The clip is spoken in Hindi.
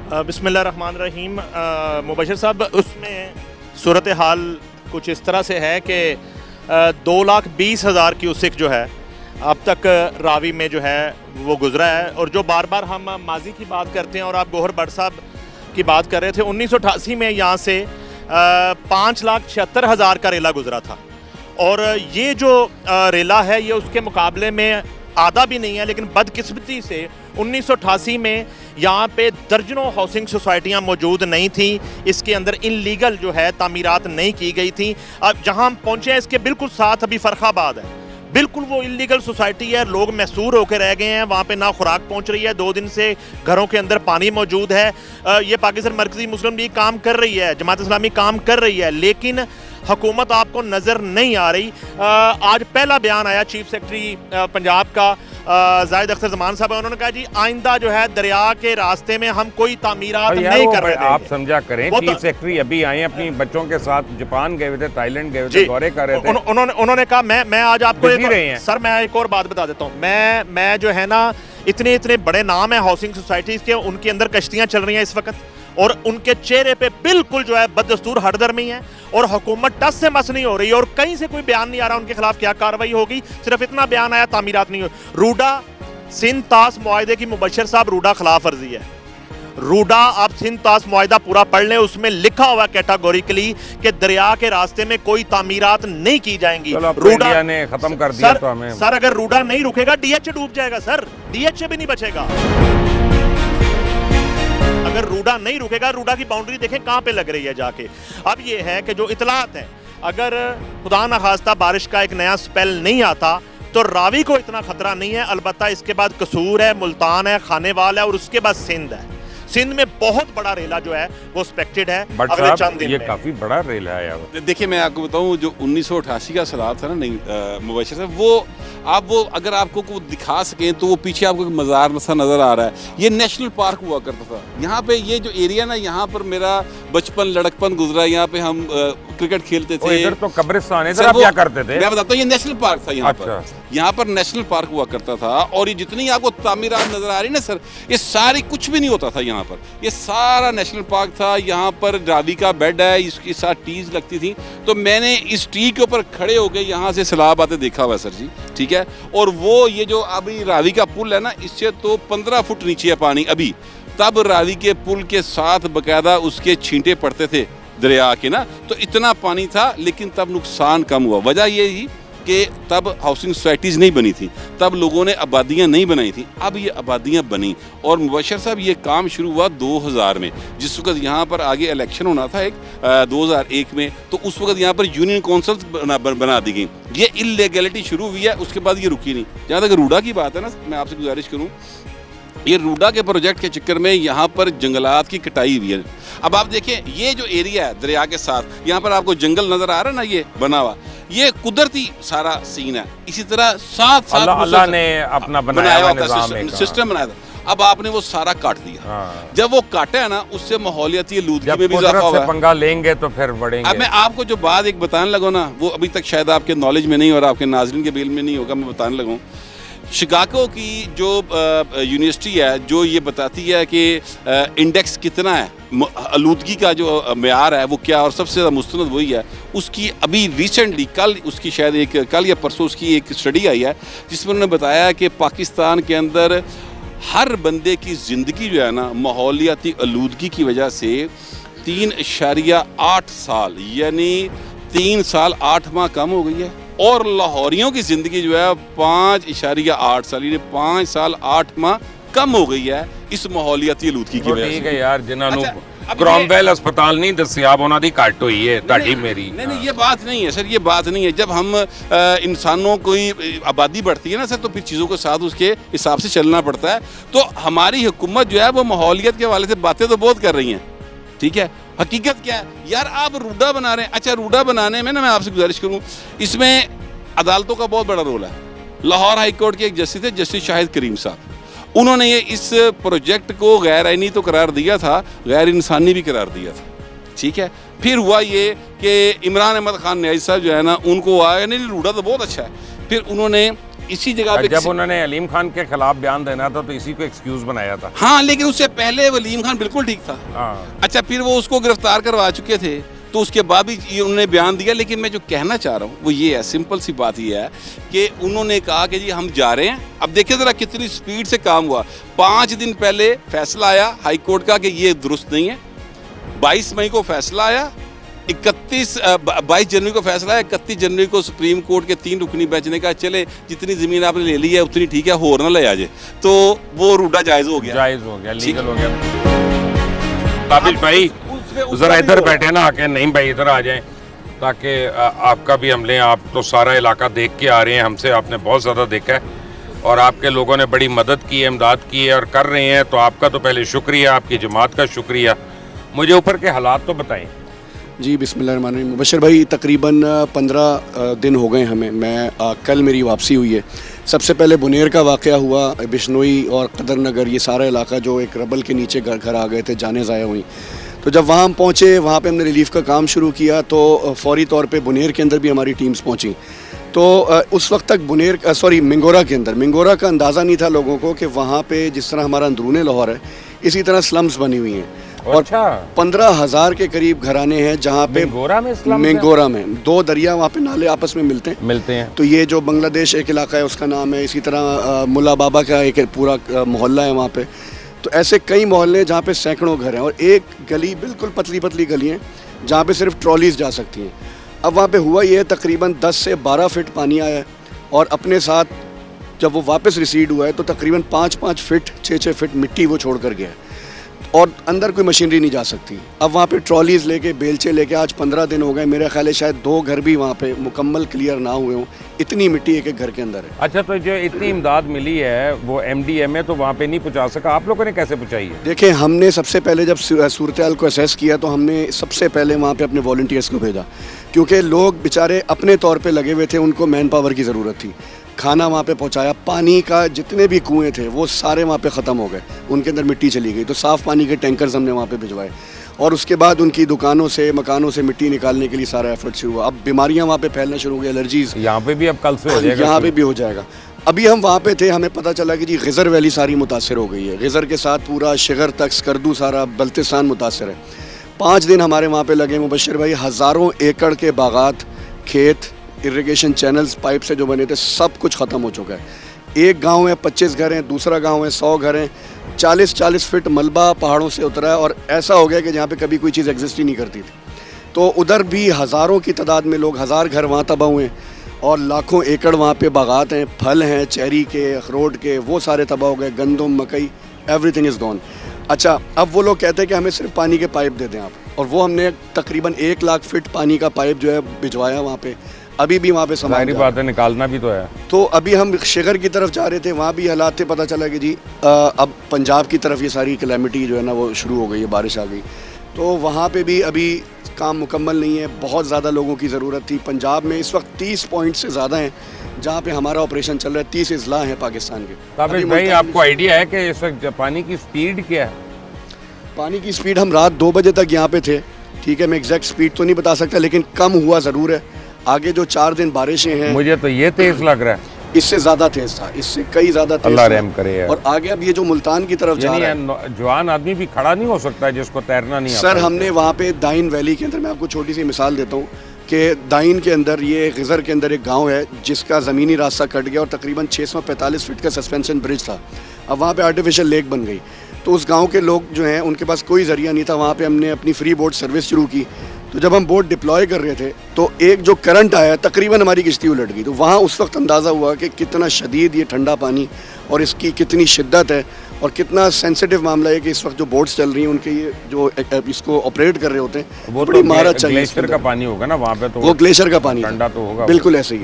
बिस्मिल्लाहिर्रहमानिर्रहीम। मुबशर साहब, उसमें सूरत हाल कुछ इस तरह से है कि 2,20,000 क्यूसेक जो है अब तक रावी में जो है वो गुजरा है। और जो बार बार हम माजी की बात करते हैं और आप गौहर भट्ट साहब की बात कर रहे थे, 1988 में यहाँ से 5,76,000 का रेला गुजरा था। और ये जो रेला है ये उसके मुकाबले में आधा भी नहीं है, लेकिन बदकिस्मती से 1988 में यहाँ पे दर्जनों हाउसिंग सोसाइटियाँ मौजूद नहीं थी। इसके अंदर इनलीगल जो है तामीरात नहीं की गई थी। अब जहाँ हम पहुँचे हैं इसके बिल्कुल साथ अभी फरखाबाद है, बिल्कुल वो इलीगल सोसाइटी है। लोग महसूर होकर रह गए हैं, वहाँ पे ना खुराक पहुँच रही है, 2 दिन से घरों के अंदर पानी मौजूद है। ये पाकिस्तान मरकज़ी मुस्लिम लीग काम कर रही है, जमात इस्लामी काम कर रही है, लेकिन हुकूमत आपको नज़र नहीं आ रही। आज पहला बयान आया चीफ सेक्रेटरी पंजाब का जाहिद अख्तर ज़मान साहब, उन्होंने कहा जी आइंदा जो है दरिया के रास्ते में हम कोई तामीरात नहीं कर रहे। आप समझा करें, चीफ सेक्रेटरी अभी आए अपनी बच्चों के साथ, जापान गए हुए थे, थाईलैंड गए हुए थे, दौरे कर रहे थे। उन्होंने कहा मैं आज आपको सर मैं एक और बात बता देता हूँ। मैं जो है ना, इतने बड़े नाम है हाउसिंग सोसाइटीज़ के, उनके अंदर कश्तियाँ चल रही हैं इस वक्त, और उनके चेहरे पे बिल्कुल जो है बददस्तूर हरदर्मी है, और हुकूमत टस से मस नहीं हो रही, और कहीं से कोई बयान नहीं आ रहा उनके खिलाफ क्या कार्रवाई होगी। सिर्फ इतना बयान आया तामीरात नहीं हो। रूडा सिंध तास मुआहदे की मुबशर साहब, रूडा खिलाफ वर्जी है। रूडा, आप सिंध तास मुआहदा पूरा पढ़ लें, उसमें लिखा हुआ कैटेगोरिकली कि दरिया के रास्ते में कोई तामीरात नहीं की जाएंगी। रूडा ने खत्म कर दिया तो हमें सर अगर रूडा नहीं रुकेगा डीएच डूब जाएगा सर, डीएच भी नहीं बचेगा। अगर रूडा नहीं रुकेगा, रूडा की बाउंड्री देखें कहां पे लग रही है जाके। अब ये है कि जो इतलात है, अगर खुदा न खास्ता बारिश का एक नया स्पेल नहीं आता तो रावी को इतना खतरा नहीं है। अलबत्ता इसके बाद कसूर है, मुल्तान है, खानेवाल है, और उसके बाद सिंध है। सिंध में बहुत बड़ा रेला जो है वो एक्सपेक्टेड है अगले चंद दिन ये में। काफी बड़ा रेला है यार। देखिए मैं आपको बताऊं, जो 1988 का सैलाब था ना, नहीं मुबशर साहब, वो अगर आपको को दिखा सकें तो वो पीछे आपको मज़ार सा नज़र आ रहा है। ये नेशनल पार्क हुआ करता था यहाँ पे। ये जो एरिया ना, यहाँ पर मेरा बचपन लड़कपन गुजरा, यहाँ पे हम क्रिकेट खेलते थे। इधर तो कब्रिस्तान है, इधर आप क्या करते थे? मैं बताता हूँ, ये नेशनल पार्क था यहाँ अच्छा। पर। यहाँ पर नेशनल पार्क हुआ करता था, और ये जितनी आपको तामीरात नजर आ रही ना सर, ये सारी कुछ भी नहीं होता था यहाँ पर। ये सारा नेशनल पार्क था। यहाँ पर रावी का बेड है, इसके साथ टीज लगती थी। तो मैंने इस टी के ऊपर खड़े हो गए यहाँ से सैलाब आते देखा हुआ सर जी, ठीक है। और वो ये जो अभी रावी का पुल है ना, इससे तो 15 फुट नीचे है पानी अभी। तब रावी के पुल के साथ बकायदा उसके छींटे पड़ते थे दरिया के ना, तो इतना पानी था, लेकिन तब नुकसान कम हुआ। वजह ये ही कि तब हाउसिंग सोसाइटीज़ नहीं बनी थी, तब लोगों ने आबादियाँ नहीं बनाई थी। अब ये आबादियाँ बनी, और मुबशर साहब ये काम शुरू हुआ 2000 में, जिस वक्त यहाँ पर आगे इलेक्शन होना था एक 2001 में। तो उस वक्त यहाँ पर यूनियन काउंसिल बना दी गई। ये इलीगैलिटी शुरू हुई है, उसके बाद ये रुकी नहीं। जहाँ तक रूडा की बात है ना, मैं आपसे गुजारिश करूँ, ये रूडा के प्रोजेक्ट के चक्कर में यहाँ पर जंगलात की कटाई हुई है। अब आप देखें, ये जो एरिया है दरिया के साथ, यहाँ पर आपको जंगल नजर आ रहा है ना, ये बना हुआ, ये कुदरती सारा सीन है। इसी तरह साथ अल्लाह ने अपना बनाया हुआ सिस्टम बनाया था। अब आपने वो सारा काट दिया। जब वो काटा है ना, उससे माहौलियाती आलूदगी में भी इजाफा हुआ है। पंगा लेंगे तो फिर बढ़ेंगे। अब मैं आपको जो बात एक बताने लगा ना, वो अभी तक शायद आपके नॉलेज में नहीं और आपके नाज़रीन के बिल में नहीं होगा, मैं बताने लगा। शिकागो की जो यूनिवर्सिटी है, जो ये बताती है कि इंडेक्स कितना है, आलूदगी का जो मेयार है वो क्या, और सबसे ज़्यादा मुस्तनद वही है। उसकी अभी रिसेंटली कल उसकी शायद कल या परसों उसकी एक स्टडी आई है, जिसमें उन्होंने बताया कि पाकिस्तान के अंदर हर बंदे की ज़िंदगी जो है ना, माहौलियाती आलूदगी की वजह से 3.8 साल यानी 3 साल 8 माह कम हो गई है। और लाहौरियों की ज़िंदगी जो है 5.8 साल यानी 5 साल 8 माह कम हो गई है इस माहौलियाती आलूदगी की वजह से। ठीक है यार, जिन्होंने क्रॉमवेल अस्पताल नहीं दसियाब उन्हों की घट हुई है, ताड़ी मेरी नहीं, ये बात नहीं है सर, ये बात नहीं है। जब हम इंसानों की आबादी बढ़ती है ना सर, तो फिर चीज़ों के साथ उसके हिसाब से चलना पड़ता है। तो हमारी हुकूमत जो है वो माहौलियत के हवाले से बातें तो बहुत कर रही हैं, ठीक है। हकीकत क्या है यार, आप रूडा बना रहे हैं। अच्छा, रूडा बनाने में ना मैं आपसे गुजारिश करूँ, इसमें अदालतों का बहुत बड़ा रोल है। लाहौर हाई कोर्ट के एक जस्टिस थे, जस्टिस शाहिद करीम साहब, उन्होंने ये इस प्रोजेक्ट को गैर आईनी तो करार दिया था, गैर इंसानी भी करार दिया था, ठीक है। फिर हुआ ये कि इमरान अहमद खान न्याजी साहब जो है ना, उनको आया नहीं रूडा तो बहुत अच्छा है। फिर उन्होंने इसी जगह पे जब उन्होंने अलीम खान के खिलाफ बयान देना था तो इसी को एक्सक्यूज बनाया था। हाँ, लेकिन उससे पहले वलीम खान बिल्कुल ठीक था। हाँ। अच्छा, फिर वो उसको गिरफ्तार करवा चुके थे, तो उसके बाद भी उन्होंने बयान दिया। लेकिन मैं जो कहना चाह रहा हूँ वो ये है, सिंपल सी बात ये है कि उन्होंने कहा कि जी हम जा रहे हैं। अब देखिए ज़रा कितनी स्पीड से काम हुआ। 5 दिन पहले फैसला आया हाई कोर्ट का कि ये दुरुस्त नहीं है। 22 मई को फैसला आया, 22 जनवरी को फैसला है, 31 जनवरी को सुप्रीम कोर्ट के 3 रुकनी बेंच ने कहा चले जितनी ज़मीन आपने ले ली है उतनी ठीक है, होर ना ले आ जाए। तो वो रूटा जायज़ हो गया, लीगल हो गया। काबिल भाई जरा इधर बैठे ना आके, नहीं भाई इधर आ जाएं ताकि आपका भी हम लें। आप तो सारा इलाका देख के आ रहे हैं, हमसे आपने बहुत ज़्यादा देखा है और आपके लोगों ने बड़ी मदद की है, इमदाद की है और कर रहे हैं, तो आपका तो पहले शुक्रिया, आपकी जमात का शुक्रिया। मुझे ऊपर के हालात तो बताएं। जी बिस्मिल्लाहिर्रहमानिर्रहीम। मुबशर भाई तकरीबन 15 दिन हो गए हमें। मैं कल मेरी वापसी हुई है। सबसे पहले बुनेर का वाक़या हुआ, बिश्नोई और कदर नगर, ये सारा इलाका जो एक रबल के नीचे घर आ गए थे, जाने ज़ाया हुई। तो जब वहाँ हम पहुँचे, वहाँ पे हमने रिलीफ़ का काम शुरू किया, तो फ़ौरी तौर पे बुनेर के अंदर भी हमारी टीम्स पहुँची। तो उस वक्त तक मिंगोरा के अंदर, मिंगोरा का अंदाज़ा नहीं था लोगों को कि वहाँ पे जिस तरह हमारा अंदरूनी लाहौर है, इसी तरह स्लम्स बनी हुई हैं। और 15,000 के करीब घराने हैं जहाँ पे मिंगोरा में 2 दरिया वहाँ पे नाले आपस में मिलते हैं। तो ये जो बांग्लादेश एक इलाका है उसका नाम है, इसी तरह मुला बाबा का एक पूरा मोहल्ला है वहाँ पे। तो ऐसे कई मोहल्ले जहाँ पे सैकड़ों घर हैं और एक गली बिल्कुल पतली पतली गली हैं जहाँ पे सिर्फ ट्रॉलीज जा सकती हैं। अब वहाँ पे हुआ ये तकरीबन 10 से 12 फीट पानी आया है और अपने साथ जब वो वापस रिसीड हुआ है तो तकरीबन 5-5 फीट 6-6 फीट मिट्टी वो छोड़ कर गया है और अंदर कोई मशीनरी नहीं जा सकती। अब वहाँ पे ट्रॉलीज़ लेके, बेलचे लेके आज 15 दिन हो गए। मेरा ख्याल है शायद 2 घर भी वहाँ पे मुकम्मल क्लियर ना हुए हों, इतनी मिट्टी एक घर के अंदर है। अच्छा, तो जो इतनी इमदाद मिली है वो MDMA तो वहाँ पे नहीं पहुँचा सका, आप लोगों ने कैसे पहुँचाई है? देखिए, हमने सबसे पहले जब सूरत हाल को असेस किया तो हमने सबसे पहले वहाँ पे अपने वॉलंटियर्स को भेजा, क्योंकि लोग बेचारे अपने तौर पे लगे हुए थे, उनको मैन पावर की ज़रूरत थी। खाना वहाँ पे पहुँचाया, पानी का जितने भी कुएँ थे वो सारे वहाँ पे ख़त्म हो गए, उनके अंदर मिट्टी चली गई। तो साफ़ पानी के टैंकर्स हमने वहाँ पे भिजवाए और उसके बाद उनकी दुकानों से, मकानों से मिट्टी निकालने के लिए सारा एफर्ट शुरू हुआ। अब बीमारियाँ वहाँ पे फैलना शुरू हो गई, एलर्जीज़ यहाँ पे भी अब कल से हो जाएगा, यहाँ पे भी हो जाएगा। अभी हम वहाँ पे थे, हमें पता चला कि जी गिज़र वैली सारी मुतासर हो गई है। गिज़र के साथ पूरा शिगर तक, स्कर्दू सारा बल्तिस्तान मुतासर है। 5 दिन हमारे वहाँ पे लगे मुबशर भाई। हज़ारों एकड़ के बागात, खेत, इरिगेशन चैनल्स पाइप से जो बने थे, सब कुछ ख़त्म हो चुका है। एक गांव में 25 घर हैं, दूसरा गांव है 100 घर हैं। 40-40 फीट मलबा पहाड़ों से उतरा है और ऐसा हो गया कि जहाँ पे कभी कोई चीज़ एग्जिस्ट ही नहीं करती थी। तो उधर भी हज़ारों की तादाद में लोग, 1000 घर वहाँ तबाह हुए और लाखों एकड़ वहाँ पे बागात हैं, फल हैं, चेरी के, अखरोट के, वो सारे तबाह हो गए। गंदम, मकई, एवरीथिंग इज़ गॉन। अच्छा, अब वो लोग कहते हैं कि हमें सिर्फ पानी के पाइप दे दें आप, और वो हमने तकरीबन 1 लाख फीट पानी का पाइप जो है भिजवाया वहाँ पे। अभी भी वहाँ पे सारी बात है, निकालना भी तो है। तो अभी हम शिगर की तरफ जा रहे थे, वहाँ भी हालात थे, पता चला कि जी अब पंजाब की तरफ ये सारी कैलेमिटी जो है ना वो शुरू हो गई है, बारिश आ गई। तो वहाँ पे भी अभी काम मुकम्मल नहीं है, बहुत ज़्यादा लोगों की ज़रूरत थी। पंजाब में इस वक्त 30 पॉइंट से ज़्यादा हैं जहाँ पे हमारा ऑपरेशन चल रहा है। 30 अजला हैं पाकिस्तान के। काबिल भाई, आपको आइडिया है कि इस वक्त पानी की स्पीड क्या है? पानी की स्पीड, हम रात 2 बजे तक यहाँ पे थे, ठीक है। मैं एग्जैक्ट स्पीड तो नहीं बता सकता, लेकिन कम हुआ ज़रूर है। आगे जो 4 दिन बारिशें हैं, मुझे तो ये तेज लग रहा है। इससे ज़्यादा तेज था, इससे कई ज़्यादा तेज। अल्लाह रहम करे यार। और आगे अब ये जो मुल्तान की तरफ जा रहा है, जवान आदमी भी खड़ा नहीं हो सकता है जिसको तैरना नहीं आता। सर, हमने वहाँ पे दाइन वैली के अंदर, मैं आपको छोटी सी मिसाल देता हूँ कि दाइन के अंदर, ये गिज़र के अंदर एक गांव है जिसका ज़मीनी रास्ता कट गया और तकरीबन 645 फीट का सस्पेंशन ब्रिज था। अब वहाँ पे आर्टिफिशियल लेक बन गई। तो उस गांव के लोग जो हैं उनके पास कोई ज़रिया नहीं था। वहाँ पे हमने अपनी फ्री बोट सर्विस शुरू की। तो जब हम बोट डिप्लॉय कर रहे थे तो एक जो करंट आया, तकरीबन हमारी किश्ती उलट गई। तो वहाँ उस वक्त अंदाज़ा हुआ कि कितना शदीद ये ठंडा पानी और इसकी कितनी शिद्दत है और कितना सेंसिटिव मामला है कि इस वक्त जो बोट्स चल रही हैं उनके ये जो इसको ऑपरेट कर रहे होते हैं, वो बड़ी तो महारत चाहिए। ग्लेशियर का पानी होगा ना वहाँ पे, तो वो ग्लेशियर का पानी ठंडा तो होगा, बिल्कुल ऐसे ही है।